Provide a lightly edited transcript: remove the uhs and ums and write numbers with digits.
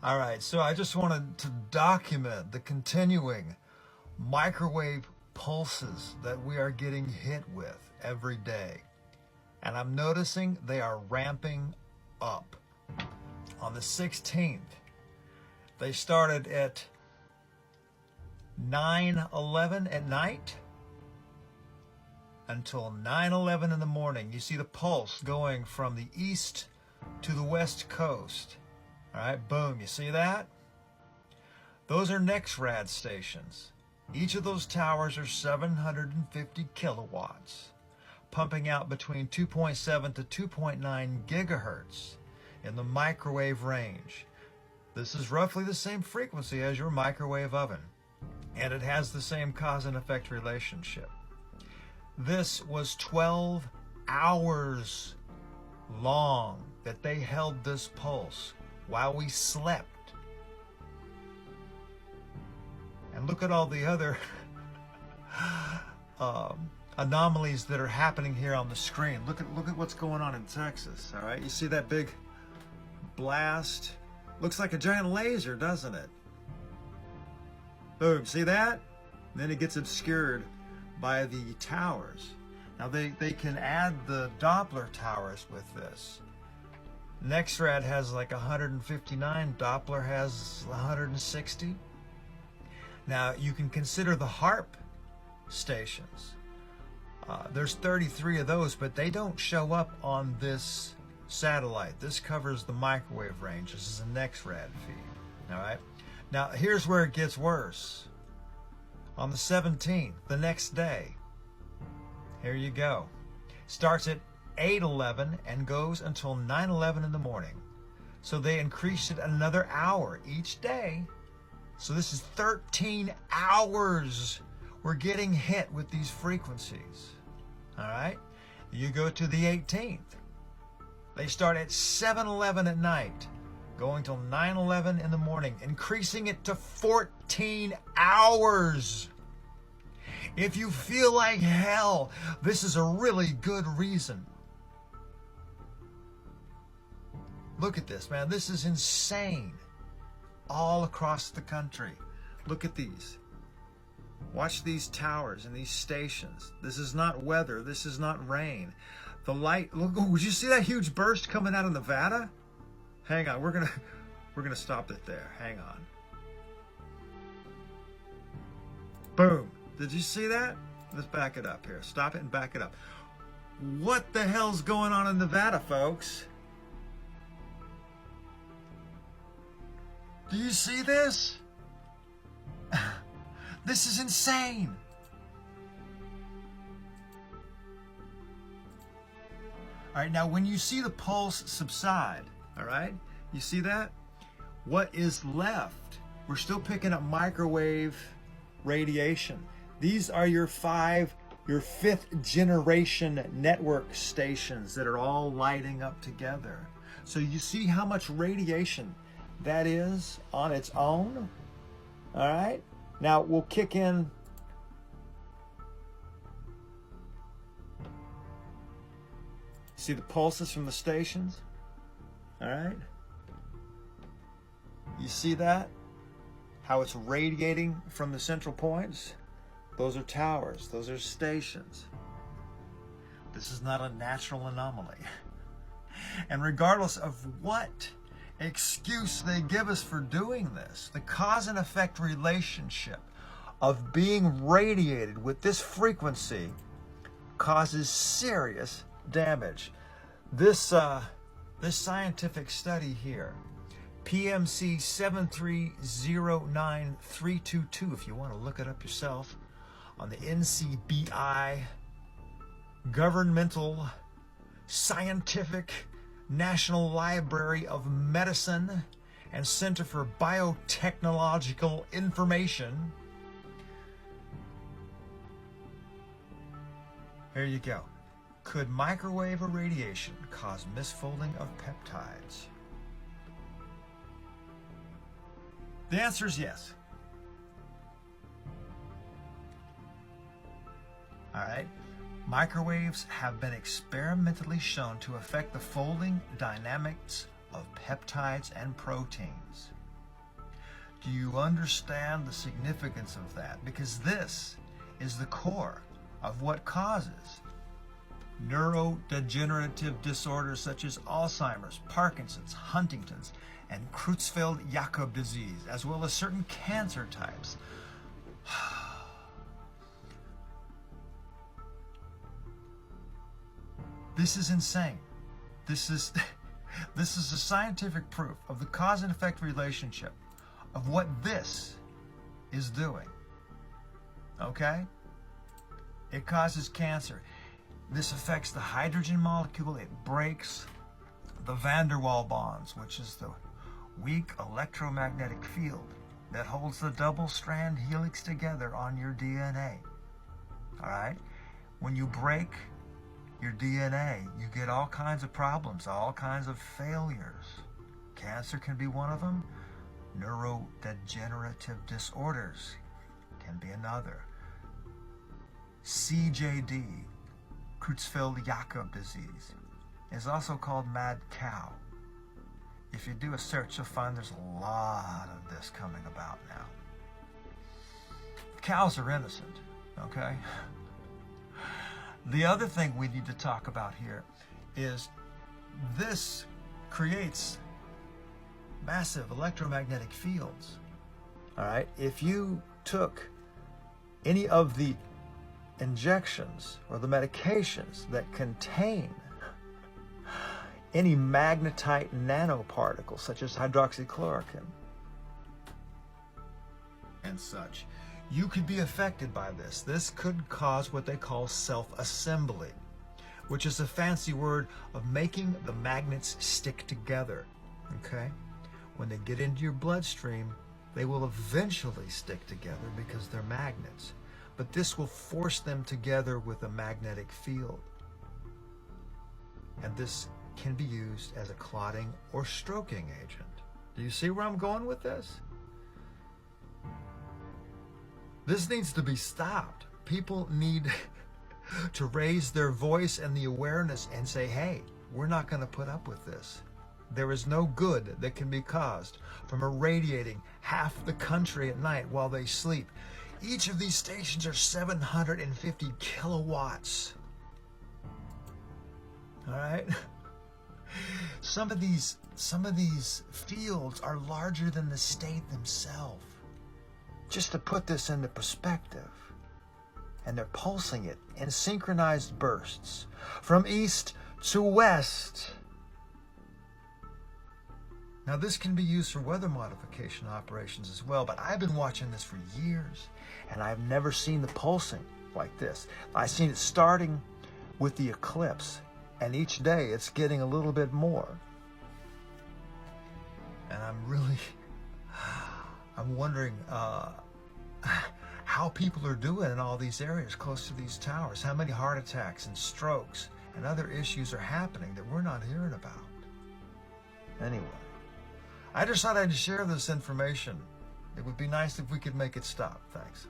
All right, so I just wanted to document the continuing microwave pulses that we are getting hit with every day. And I'm noticing they are ramping up. On the 16th, they started at 9:11 at night until 9:11 in the morning. You see the pulse going from the east to the west coast. All right, boom, you see that? Those are NexRad stations. Each of those towers are 750 kilowatts, pumping out between 2.7 to 2.9 gigahertz in the microwave range. This is roughly the same frequency as your microwave oven, and it has the same cause and effect relationship. This was 12 hours long that they held this pulse while we slept. And look at all the other anomalies that are happening here on the screen. Look at what's going on in Texas. All right, you see that big blast? Looks like a giant laser, doesn't it? Boom, see that? And then it gets obscured by the towers. Now they can add the Doppler towers with this. NexRad has like 159, Doppler has 160. Now you can consider the HARP stations. There's 33 of those, but they don't show up on this satellite. This covers the microwave range. This is a NexRad feed. All right. Now here's where it gets worse. On the 17th, the next day, here you go. Starts at 8:11 and goes until 9:11 in the morning. So they increased it another hour each day. So this is 13 hours we're getting hit with these frequencies. All right. You go to the 18th. They start at 7:11 at night, going till 9:11 in the morning, increasing it to 14 hours. If you feel like hell, this is a really good reason. Look at this, man. This is insane. All across the country. Look at these. Watch these towers and these stations. This is not weather. This is not rain. The light, look, oh, did you see that huge burst coming out of Nevada? Hang on, we're gonna stop it there. Hang on. Boom. Did you see that? Let's back it up here. Stop it and back it up. What the hell's going on in Nevada, folks? Do you see this? This is insane. All right, now when you see the pulse subside, all right, you see that? What is left? We're still picking up microwave radiation. These are your fifth generation network stations that are all lighting up together. So you see how much radiation that is on its own. All right, now we'll kick in see the pulses from the stations. All right, you see that, how it's radiating from the central points? Those are towers, those are stations. This is not a natural anomaly. And regardless of what excuse they give us for doing this, the cause and effect relationship of being radiated with this frequency causes serious damage. This scientific study here, PMC 7309322, if you want to look it up yourself, on the NCBI Governmental Scientific National Library of Medicine and Center for Biotechnological Information. Here you go. Could microwave irradiation cause misfolding of peptides? The answer is yes. All right. Microwaves have been experimentally shown to affect the folding dynamics of peptides and proteins. Do you understand the significance of that? Because this is the core of what causes neurodegenerative disorders such as Alzheimer's, Parkinson's, Huntington's, and Creutzfeldt-Jakob disease, as well as certain cancer types. This is insane. This is a scientific proof of the cause and effect relationship of what this is doing. Okay? It causes cancer. This affects the hydrogen molecule. It breaks the van der Waals bonds, which is the weak electromagnetic field that holds the double strand helix together on your DNA. All right? When you break your DNA, you get all kinds of problems, all kinds of failures. Cancer can be one of them. Neurodegenerative disorders can be another. CJD, Creutzfeldt-Jakob disease, is also called mad cow. If you do a search, you'll find there's a lot of this coming about now. Cows are innocent, okay? The other thing we need to talk about here is this creates massive electromagnetic fields. All right, if you took any of the injections or the medications that contain any magnetite nanoparticles such as hydroxychloroquine and such, you could be affected by this. This could cause what they call self-assembly, which is a fancy word of making the magnets stick together, okay? When they get into your bloodstream, they will eventually stick together because they're magnets. But this will force them together with a magnetic field. And this can be used as a clotting or stroking agent. Do you see where I'm going with this? This needs to be stopped. People need to raise their voice and the awareness and say, hey, we're not going to put up with this. There is no good that can be caused from irradiating half the country at night while they sleep. Each of these stations are 750 kilowatts. All right? Some of these fields are larger than the state themselves. Just to put this into perspective. And they're pulsing it in synchronized bursts from east to west. Now this can be used for weather modification operations as well, but I've been watching this for years and I've never seen the pulsing like this. I've seen it starting with the eclipse, and each day it's getting a little bit more. And I'm wondering how people are doing in all these areas close to these towers. How many heart attacks and strokes and other issues are happening that we're not hearing about. Anyway, I just thought I'd share this information. It would be nice if we could make it stop. Thanks.